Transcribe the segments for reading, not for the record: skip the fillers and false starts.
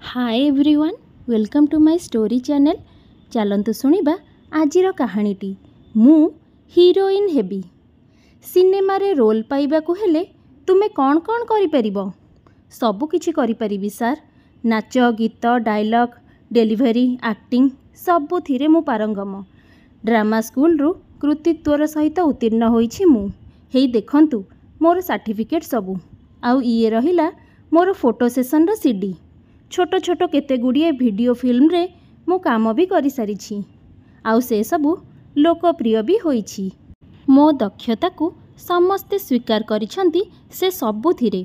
Hi everyone, welcome to my story channel. चलतु शुणा आजिर कहानीटी। मु हीरोइन हेबी। सिनेमा रे रोल पाइबाकु हेले तुमे कौन कौन करि परिबो? सबु किछि करि परिबि सार। नाच, गीत, डायलॉग, डेलीवरी, एक्टिंग सबु थिरे मु पारंगम। ड्रामा स्कूल रु कृतित्वर सहित उत्तीर्ण होइछि मु। हेई देखंतु मोर सर्टिफिकेट सबु। आउ इए रहिला मोर फोटो सेशन रो सीडी। छोट छोट केते गुड़िए वीडियो फिल्म रे मु काम भी करि सारिछि। आउ से सबु लोकप्रिय भी होइछि। मो दक्षता को समस्ते स्वीकार करिछंती से सबु थिरे।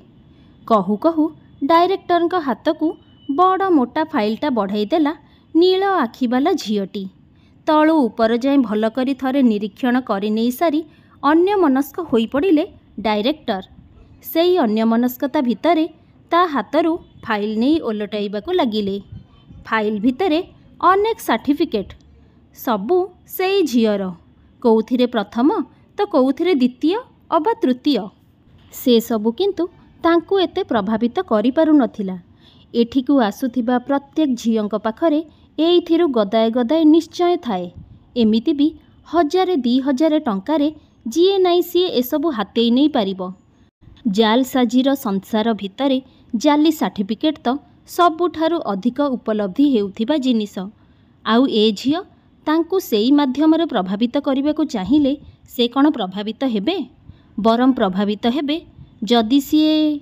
कहू कहू डायरेक्टर का हाथ को बड़ मोटा फाइलटा बढ़ाई देला नील आखि वाला झियोटी। तळु ऊपर जाए भल करी थरे निरीक्षण करि नै सारी अन्य मनस्क होई पड़िले डायरेक्टर। सेई अन्य मनस्कता भितरे ता हाथरू फाइल नहीं ओलटाइबाकू लगिले। फाइल भितरे अनेक सर्टिफिकेट सबू सेई झियर। कौथिरे प्रथम तो कौथिरे द्वितीय अबा तृतीय। से सबू किंतु तांकू एते प्रभावित करि पारु नथिला। एठिकू आसुथिबा प्रत्येक झियंक पाखरे एइथिरु गदाए गदाए निश्चय थाए। एमिति भी 1000-2000 टंकारे जीए नाई सीए एसबू हातेई नहीं पारिबो। जाल साजीर संसार भितरे जाली सर्टिफिकेट तो सबुठारु अधिक उपलब्धि हेउथिबा जिनिस। आउ ए झियो तांकू सेई माध्यम रे प्रभावित करिबाकू चाहिले से कोन प्रभावित हेबे? बरम प्रभावित हेबे जदि सीए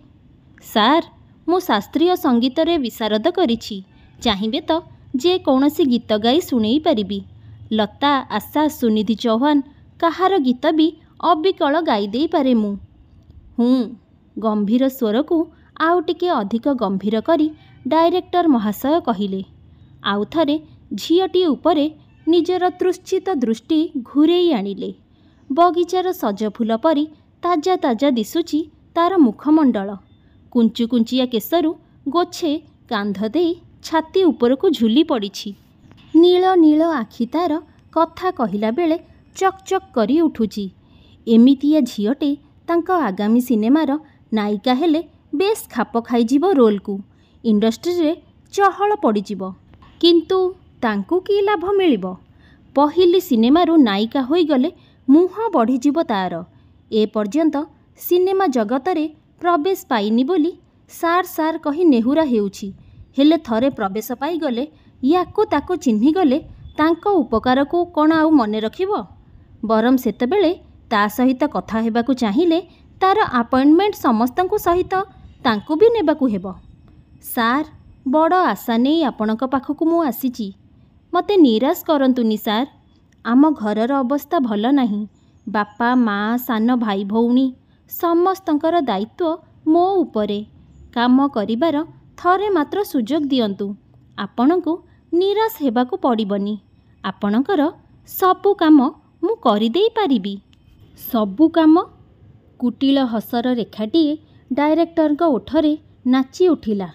सार मु शास्त्रीय संगीत रे विशारद करिछि। चाहिबे तो जे कौनसी गीत गाई सुनेई परिबी। लता, आशा, सुनिधि चौहान कहार गीत भी अबिकल गाई देई पारे मु। गंभीर स्वर को आउ टिके अधिक गंभीर करी डायरेक्टर महाशय कहिले। आउ थरे झियोटी उपरे निजर तृश्चित दृष्टि घुरेई आनिले। बगीचार सज फूल परी ताजा ताजा दिसुची तार मुखमंडल। कुंचु कुंचिया केसरू गोछे कांध देई छाती ऊपर को झुली पड़िछि। नील नील आखि तार कथा कहिला बेले चक चक करी उठुची। एमितिया झियोटे तांको आगामी सिनेमार नायिका हेले बेस खाप खाइजिबो रोल को। इंडस्ट्री रे चहल पड़िजिबो। किंतु तांकू की लाभ मिलिबो? पहिली सिनेमारू नायिका होई गले मुह बढ़िजिबो तार। ए पर्यंत सिनेमा जगत रे प्रवेश पाइनी बोली सार सार कही नेहुरा हेउछि। हेले थरे प्रवेश पाई गले याकू ताकू चिन्हि गले तांको उपकार को कोन आउ मने रखिबो? बरम सेतेबेले ता सहित कथा हेबाकू चाहिले तार अपॉइंटमेंट समस्तंकु सहित तांकू भी नेबाकू हेबो। सार बड़ आशा नहीं आपणक पाखकू मु आसीची। मते निराश करंतुनी सार। आम घरर अवस्था भल नहीं। बापा माँ सान भाई भौणी समस्तंकर दायित्व मो उपरे। काम करिबार थरे मात्र सुजोग दियंतु। आपणकू निराश हेबाकू पड़िबनी। आपणकर सबु काम मु करि देई पारिबी। सबु काम? कुटिल हसर रेखाटीए डायरेक्टर का ओठरे नाची उठिला।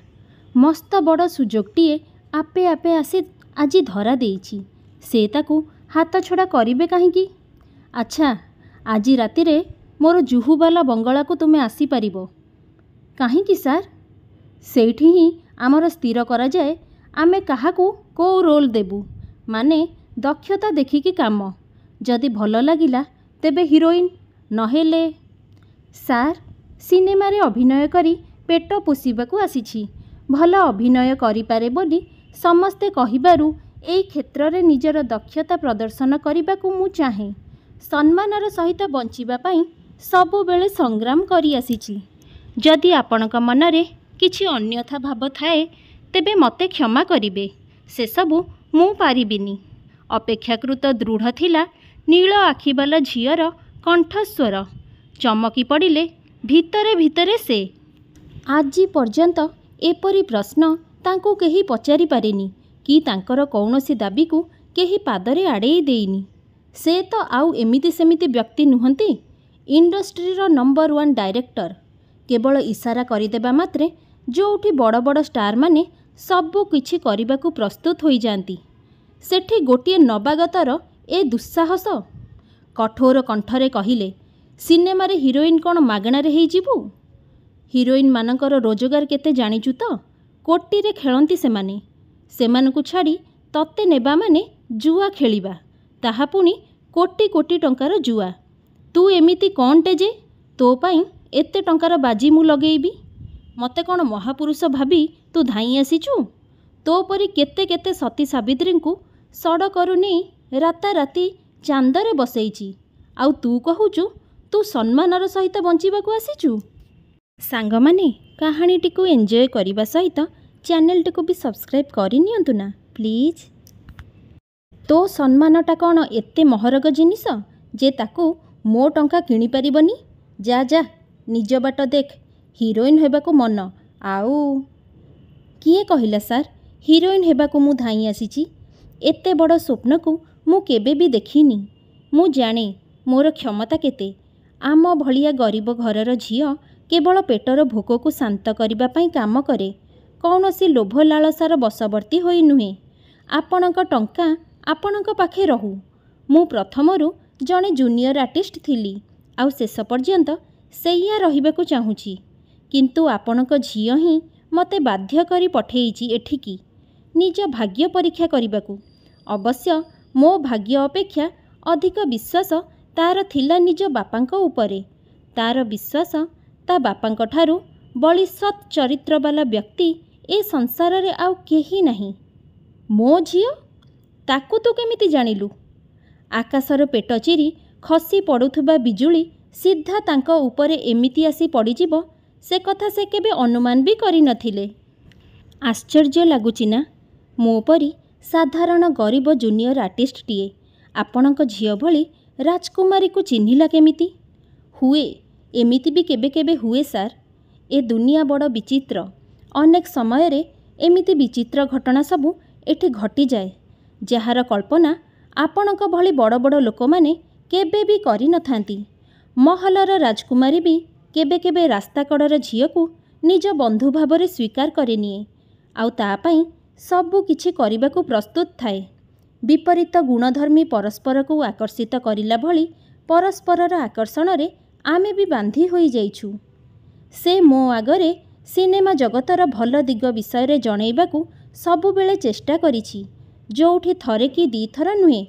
मस्त बड़ सुजोगटीए आपे आपे आसी आजी धरा देइछि। से ताकू हाथ छड़ा करिबे काहींकी? अच्छा, आजी रातिरे मोर जुहुबाला बंगला को तुमे आसी पारिबो। काहींकी सार? सेठी ही आमर स्थिर करा जाए आमे काहाकू को रोल देबू। माने दक्षता देखिकी काम। जदि भल लागिला तेबे हिरोइन, नहेले सार सिनेमा रे अभिनय करी पेट पोषिबाकू आसीछि। भल अभिनय करि पारे बोली समस्ते कहिबारु एई क्षेत्र रे निजर दक्षता प्रदर्शन करिबाकू मु चाहे। सम्मानर सहित बंचिबा पई सबु बेले संग्राम करि आसीछि। जदि आपणक मनरे किछि अन्यथा भाव थाए तेबे मते क्षमा करिबे। से सबु मु पारिबिनी। अपेक्षाकृत दृढ़ थिला नील आखिवाला झियर कंठस्वर। चमकी पड़िले भितरे भितरे से। आजी पर्यंत एपरी प्रश्न तांको केही पचारि पारेनी कि तांकर कौनसी दाबी को केही पादरे आड़ेई देइनी। से तो आउ एमिति सेमिति व्यक्ति नुहंती। इंडस्ट्री रो नंबर 1 डायरेक्टर। केवल इशारा करिदेबा मात्रे जोठी बड़ बड़ स्टार माने सबु किछि करिबाकू प्रस्तुत होई जांती। सेठी गोटिए नवागतर ए दुस्साहस। कठोर कंठरे कहिले, सिनेमा रे हिरोइन कोन मागणारे हेई जिबू? हिरोइन मानकर रोजगार केते जानिचु तो? କୋଟିରେ ଖେଳନ୍ତି ସେମାନେ। ସେମାନଙ୍କୁ ଛାଡ଼ି ତତେ ନେବା ମାନେ ଜୁଆ ଖେଳିବା, ତାହା ପୁଣି କୋଟି କୋଟି ଟଙ୍କାର ଜୁଆ। ତୁ ଏମିତି କ'ଣଟେ ଯେ ତୋ ପାଇଁ ଏତେ ଟଙ୍କାର ବାଜି ମୁଁ ଲଗେଇବି? ମୋତେ କ'ଣ ମହାପୁରୁଷ ଭାବି ତୁ ଧାଇଁ ଆସିଛୁ? ତୋ ପରି କେତେ କେତେ ସତୀ ସାବିତ୍ରୀଙ୍କୁ ସଡ଼କରୁ ନେଇ ରାତାରାତି ଚାନ୍ଦରେ ବସେଇଛି, ଆଉ ତୁ କହୁଛୁ ତୁ ସମ୍ମାନର ସହିତ ବଞ୍ଚିବାକୁ ଆସିଛୁ? ସାଙ୍ଗମାନେ, କାହାଣୀଟିକୁ ଏନ୍ଜୟ କରିବା ସହିତ ଚ୍ୟାନେଲଟିକୁ ବି ସବସ୍କ୍ରାଇବ୍ କରିନିଅନ୍ତୁ ନା ପ୍ଲିଜ୍। ତୋ ସମ୍ମାନଟା କ'ଣ ଏତେ ମହରଗ ଜିନିଷ ଯେ ତାକୁ ମୋ ଟଙ୍କା କିଣିପାରିବନି? ଯା ଯା, ନିଜ ବାଟ ଦେଖ। ହିରୋଇନ୍ ହେବାକୁ ମନ ଆଉ। କିଏ କହିଲା ସାର୍ ହିରୋଇନ୍ ହେବାକୁ ମୁଁ ଧାଇଁ ଆସିଛି? ଏତେ ବଡ଼ ସ୍ୱପ୍ନକୁ ମୁଁ କେବେ ବି ଦେଖିନି। ମୁଁ ଜାଣେ ମୋର କ୍ଷମତା କେତେ। ଆମ ଭଳିଆ ଗରିବ ଘରର ଝିଅ କେବଳ ପେଟର ଭୋକକୁ ଶାନ୍ତ କରିବା ପାଇଁ କାମ କରେ, କୌଣସି ଲୋଭ ଲାଳସାର ବଶବର୍ତ୍ତୀ ହୋଇ ନୁହେଁ। ଆପଣଙ୍କ ଟଙ୍କା ଆପଣଙ୍କ ପାଖେ ରହୁ। ମୁଁ ପ୍ରଥମରୁ ଜଣେ ଜୁନିୟର ଆର୍ଟିଷ୍ଟ ଥିଲି, ଆଉ ଶେଷ ପର୍ଯ୍ୟନ୍ତ ସେଇଆ ରହିବାକୁ ଚାହୁଁଛି। କିନ୍ତୁ ଆପଣଙ୍କ ଝିଅ ହିଁ ମୋତେ ବାଧ୍ୟ କରି ପଠେଇଛି ଏଠିକି ନିଜ ଭାଗ୍ୟ ପରୀକ୍ଷା କରିବାକୁ। ଅବଶ୍ୟ ମୋ ଭାଗ୍ୟ ଅପେକ୍ଷା ଅଧିକ ବିଶ୍ୱାସ ତା'ର ଥିଲା ନିଜ ବାପାଙ୍କ ଉପରେ। ତା'ର ବିଶ୍ୱାସ ତା ବାପାଙ୍କ ଠାରୁ ବଳି ସତ୍ ଚରିତ୍ରବାଲା ବ୍ୟକ୍ତି ଏ ସଂସାରରେ ଆଉ କେହି ନାହିଁ। ମୋ ଝିଅ? ତାକୁ ତୁ କେମିତି ଜାଣିଲୁ? ଆକାଶର ପେଟ ଚିରି ଖସି ପଡ଼ୁଥିବା ବିଜୁଳି ସିଧା ତାଙ୍କ ଉପରେ ଏମିତି ଆସି ପଡ଼ିଯିବ, ସେ କଥା ସେ କେବେ ଅନୁମାନ ବି କରିନଥିଲେ। ଆଶ୍ଚର୍ଯ୍ୟ ଲାଗୁଛି ନା? ମୋ ପରି ସାଧାରଣ ଗରିବ ଜୁନିୟର ଆର୍ଟିଷ୍ଟଟିଏ ଆପଣଙ୍କ ଝିଅ ଭଳି ରାଜକୁମାରୀକୁ ଚିହ୍ନିଲା କେମିତି? ହୁଏ, ଏମିତି ବି କେବେ କେବେ ହୁଏ ସାର୍। ଏ ଦୁନିଆ ବଡ଼ ବିଚିତ୍ର। ଅନେକ ସମୟରେ ଏମିତି ବିଚିତ୍ର ଘଟଣା ସବୁ ଏଠି ଘଟିଯାଏ, ଯାହାର କଳ୍ପନା ଆପଣଙ୍କ ଭଳି ବଡ଼ ବଡ଼ ଲୋକମାନେ କେବେ ବି କରିନଥାନ୍ତି। ମହଲର ରାଜକୁମାରୀ ବି କେବେ କେବେ ରାସ୍ତା କଡ଼ର ଝିଅକୁ ନିଜ ବନ୍ଧୁ ଭାବରେ ସ୍ୱୀକାର କରିନିଏ, ଆଉ ତା ପାଇଁ ସବୁ କିଛି କରିବାକୁ ପ୍ରସ୍ତୁତ ଥାଏ। ବିପରୀତ ଗୁଣଧର୍ମୀ ପରସ୍ପରକୁ ଆକର୍ଷିତ କରିଲା ଭଳି ପରସ୍ପରର ଆକର୍ଷଣରେ ଆମେ ବି ବାନ୍ଧି ହୋଇଯାଇଛୁ। ସେ ମୋ ଆଗରେ ସିନେମା ଜଗତର ଭଲ ଦିଗ ବିଷୟରେ ଜଣେଇବାକୁ ସବୁବେଳେ ଚେଷ୍ଟା କରିଛି, ଯେଉଁଠି ଥରେ କି ଦିଥର ନୁହେଁ,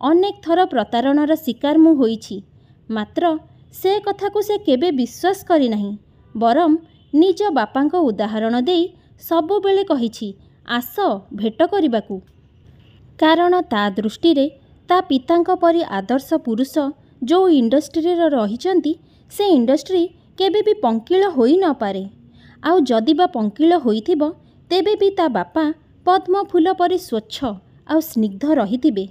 ଅନେକ ଥର ପ୍ରତାରଣାର ଶିକାର ମୁଁ ହୋଇଛି। ମାତ୍ର ସେ କଥାକୁ ସେ କେବେ ବିଶ୍ୱାସ କରିନାହିଁ, ବରଂ ନିଜ ବାପାଙ୍କ ଉଦାହରଣ ଦେଇ ସବୁବେଳେ କହିଛି ଆସ ଭେଟ କରିବାକୁ। କାରଣ ତା ଦୃଷ୍ଟିରେ ତା ପିତାଙ୍କ ପରି ଆଦର୍ଶ ପୁରୁଷ ଯେଉଁ ଇଣ୍ଡଷ୍ଟ୍ରିରେ ରହିଛନ୍ତି, ସେ ଇଣ୍ଡଷ୍ଟ୍ରି କେବେ ବି ପଙ୍କିଳ ହୋଇ ନପାରେ। ଆଉ ଯଦି ବା ପଙ୍କିଳ ହୋଇଥିବ, ତେବେ ବି ତା ବାପା ପଦ୍ମ ଫୁଲ ପରି ସ୍ୱଚ୍ଛ ଆଉ ସ୍ନିଗ୍ଧ ରହିଥିବେ।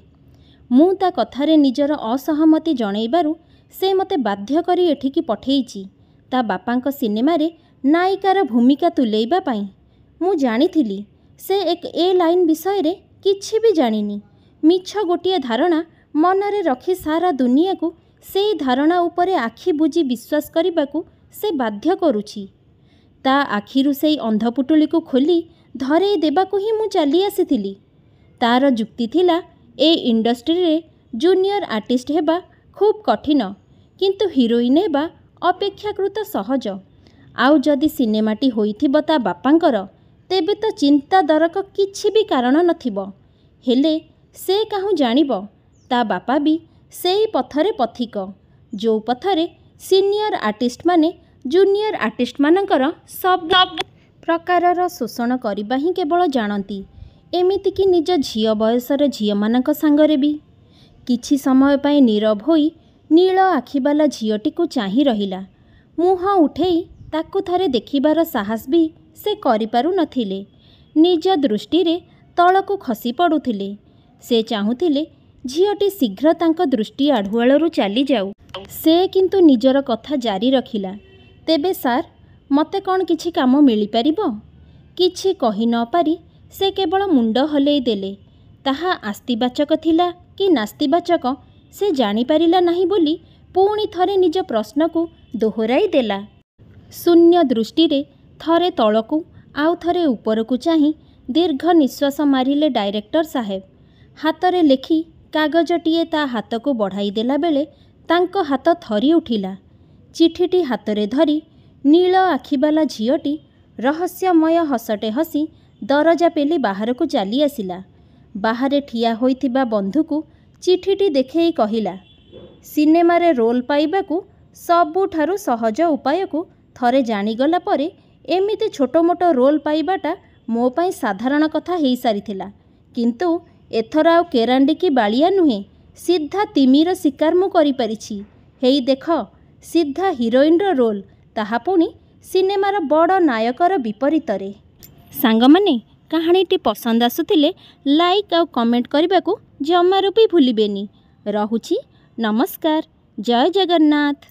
ମୁଁ ତା କଥାରେ ନିଜର ଅସହମତି ଜଣେଇବାରୁ ସେ ମୋତେ ବାଧ୍ୟ କରି ଏଠିକି ପଠେଇଛି ତା ବାପାଙ୍କ ସିନେମାରେ ନାୟିକାର ଭୂମିକା ତୁଲେଇବା ପାଇଁ। ମୁଁ ଜାଣିଥିଲି ସେ ଏ ଲାଇନ୍ ବିଷୟରେ କିଛି ବି ଜାଣିନି। ମିଛ ଗୋଟିଏ ଧାରଣା ମନରେ ରଖି ସାରା ଦୁନିଆକୁ ସେଇ ଧାରଣା ଉପରେ ଆଖି ବୁଜି ବିଶ୍ୱାସ କରିବାକୁ ସେ ବାଧ୍ୟ କରୁଛି। ତା ଆଖିରୁ ସେଇ ଅନ୍ଧପୁଟୁଳିକୁ ଖୋଲି ଧରେଇ ଦେବାକୁ ହିଁ ମୁଁ ଚାଲି ଆସିଥିଲି। ତା'ର ଯୁକ୍ତି ଥିଲା ଏ ଇଣ୍ଡଷ୍ଟ୍ରିରେ ଜୁନିୟର ଆର୍ଟିଷ୍ଟ ହେବା ଖୁବ୍ କଠିନ, କିନ୍ତୁ ହିରୋଇନ୍ ହେବା ଅପେକ୍ଷାକୃତ ସହଜ। ଆଉ ଯଦି ସିନେମାଟି ହୋଇଥିବ ତା ବାପାଙ୍କର, ତେବେ ତ ଚିନ୍ତା ଦରକ କିଛି ବି କାରଣ ନଥିବ। ହେଲେ ସେ କାହୁଁ ଜାଣିବ, ତା ବାପା ବି ସେଇ ପଥରେ ପଥିକ, ଯେଉଁ ପଥରେ ସିନିୟର ଆର୍ଟିଷ୍ଟମାନେ ଜୁନିୟର ଆର୍ଟିଷ୍ଟମାନଙ୍କର ସବୁ ପ୍ରକାରର ଶୋଷଣ କରିବା ହିଁ କେବଳ ଜାଣନ୍ତି। ଏମିତିକି ନିଜ ଝିଅ ବୟସର ଝିଅମାନଙ୍କ ସାଙ୍ଗରେ ବି। କିଛି ସମୟ ପାଇଁ ନୀରବ ହୋଇ ନୀଳ ଆଖିବାଲା ଝିଅଟିକୁ ଚାହିଁ ରହିଲା। ମୁହଁ ଉଠେଇ ତାକୁ ଥରେ ଦେଖିବାର ସାହସ ବି ସେ କରିପାରୁନଥିଲେ। ନିଜ ଦୃଷ୍ଟିରେ ତଳକୁ ଖସି ପଡ଼ୁଥିଲେ। ସେ ଚାହୁଁଥିଲେ ଝିଅଟି ଶୀଘ୍ର ତାଙ୍କ ଦୃଷ୍ଟି ଆଢ଼ୁଆଳରୁ ଚାଲିଯାଉ। ସେ କିନ୍ତୁ ନିଜର କଥା ଜାରି ରଖିଲା, ତେବେ ସାର୍ ମୋତେ କ'ଣ କିଛି କାମ ମିଳିପାରିବ? କିଛି କହି ନ ପାରି ସେ କେବଳ ମୁଣ୍ଡ ହଲେଇ ଦେଲେ। ତାହା ଆସ୍ତିବାଚକ ଥିଲା କି ନାସ୍ତିବାଚକ ସେ ଜାଣିପାରିଲା ନାହିଁ ବୋଲି ପୁଣି ଥରେ ନିଜ ପ୍ରଶ୍ନକୁ ଦୋହରାଇ ଦେଲା। ଶୂନ୍ୟ ଦୃଷ୍ଟିରେ ଥରେ ତଳକୁ ଆଉ ଥରେ ଉପରକୁ ଚାହିଁ ଦୀର୍ଘ ନିଶ୍ୱାସ ମାରିଲେ ଡାଇରେକ୍ଟର ସାହେବ। ହାତରେ ଲେଖି କାଗଜଟିଏ ତା ହାତକୁ ବଢ଼ାଇ ଦେଲାବେଳେ ତାଙ୍କ ହାତ ଥରି ଉଠିଲା। ଚିଠିଟି ହାତରେ ଧରି ନୀଳ ଆଖିବାଲା ଝିଅଟି रहस्यमय हसटे हसी दरजा पेली बाहर को चली आसिला। बाहरे ठिया होइथिबा बंधुकु चिठीटी देखई कहिला, सिनेमारे रोल पाइबाकू सबुठारु सहज उपायकू थरे जानिगला परे एमिति छोट मोट रोल पाइबाटा मो पाई साधारण कथा हेई सारिथिला। किंतु एथर आउ केरांडी की बालिया नुहे, सीधा तिमिर शिकार मु करि परिछि। हेई देख, सीधा हिरोइन रो रोल, ताहा पुणी सिनेमार बड़ नायकर विपरीतरे। सांगमाने कहानीटी पसंद आसुथिले लाइक आउ कमेंट करबाकू जमारू भी भूलिबेनी। रहुछि, नमस्कार, जय जगन्नाथ।